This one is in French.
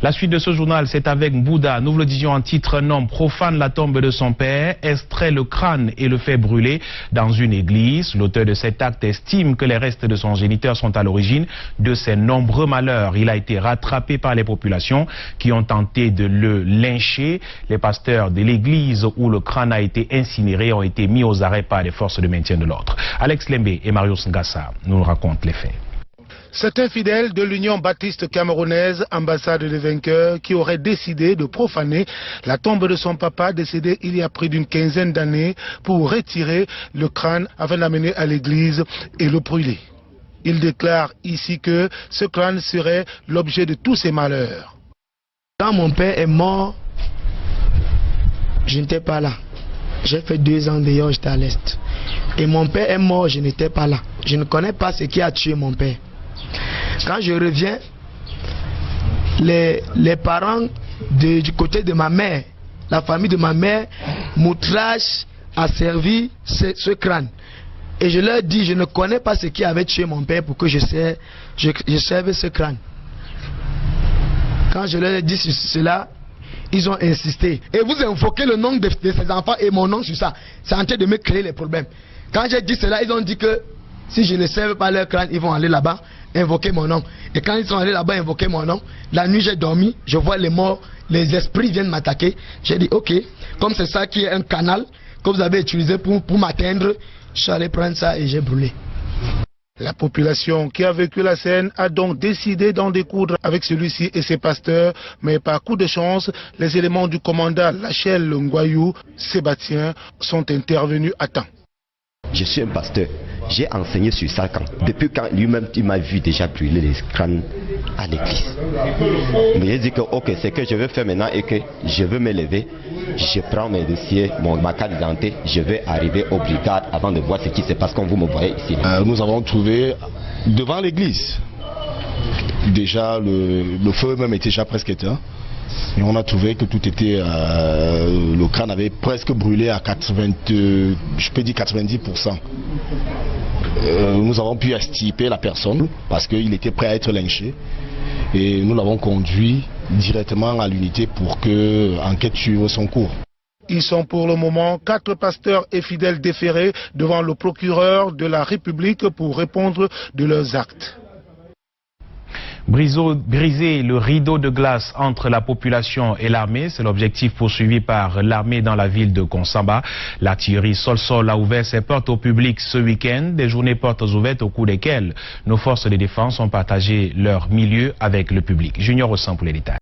La suite de ce journal, c'est avec Bouddha. Nous vous le disions en titre, un homme profane la tombe de son père, extrait le crâne et le fait brûler dans une église. L'auteur de cet acte estime que les restes de son géniteur sont à l'origine de ses nombreux malheurs. Il a été rattrapé par les populations qui ont tenté de le lyncher. Les pasteurs de l'église où le crâne a été incinéré ont été mis aux arrêts par les forces de maintien de l'ordre. Alex Lembe et Marius Ngassa nous racontent les faits. C'est un fidèle de l'Union baptiste camerounaise, ambassade des vainqueurs, qui aurait décidé de profaner la tombe de son papa décédé il y a près d'une quinzaine d'années pour retirer le crâne afin de l'amener à l'église et le brûler. Il déclare ici que ce crâne serait l'objet de tous ses malheurs. Quand mon père est mort, je n'étais pas là. J'ai fait 2 ans dehors, j'étais à l'Est. Et mon père est mort, je n'étais pas là. Je ne connais pas ce qui a tué mon père. Quand je reviens, les parents du côté de ma mère, la famille de ma mère, m'outrage a servi ce crâne. Et je leur dis, je ne connais pas ce qui avait tué mon père pour que je serve ce crâne. Quand je leur ai dit cela, ils ont insisté. Et vous invoquez le nom de ces enfants et mon nom sur ça. C'est en train de me créer les problèmes. Quand j'ai dit cela, ils ont dit que si je ne serve pas leur crâne, ils vont aller là-bas, invoquer mon nom. Et quand ils sont allés là-bas invoquer mon nom, la nuit j'ai dormi, je vois les morts, les esprits viennent m'attaquer. J'ai dit ok, comme c'est ça qui est un canal que vous avez utilisé pour m'atteindre, je suis allé prendre ça et j'ai brûlé. La population qui a vécu la scène a donc décidé d'en découdre avec celui-ci et ses pasteurs, mais par coup de chance, les éléments du commandant Lachelle Ngoyou, Sébastien, sont intervenus à temps. Je suis un pasteur, j'ai enseigné sur ça depuis quand lui-même il m'a vu déjà brûler les crânes à l'église. Mais j'ai dit que ok, c'est que je veux faire maintenant et que je veux me lever, je prends mes dossiers, ma carte d'identité, je vais arriver aux brigades avant de voir ce qui se passe comme vous me voyez ici. Nous avons trouvé devant l'église, déjà le feu même était déjà presque éteint. Et on a trouvé que tout était, le crâne avait presque brûlé à 90%. Nous avons pu extirper la personne parce qu'il était prêt à être lynché. Et nous l'avons conduit directement à l'unité pour que l'enquête suive son cours. Ils sont pour le moment 4 pasteurs et fidèles déférés devant le procureur de la République pour répondre de leurs actes. Briser le rideau de glace entre la population et l'armée, c'est l'objectif poursuivi par l'armée dans la ville de Konsamba. L'artillerie sol-sol a ouvert ses portes au public ce week-end, des journées portes ouvertes au cours desquelles nos forces de défense ont partagé leur milieu avec le public. Junior Ossan pour les détails.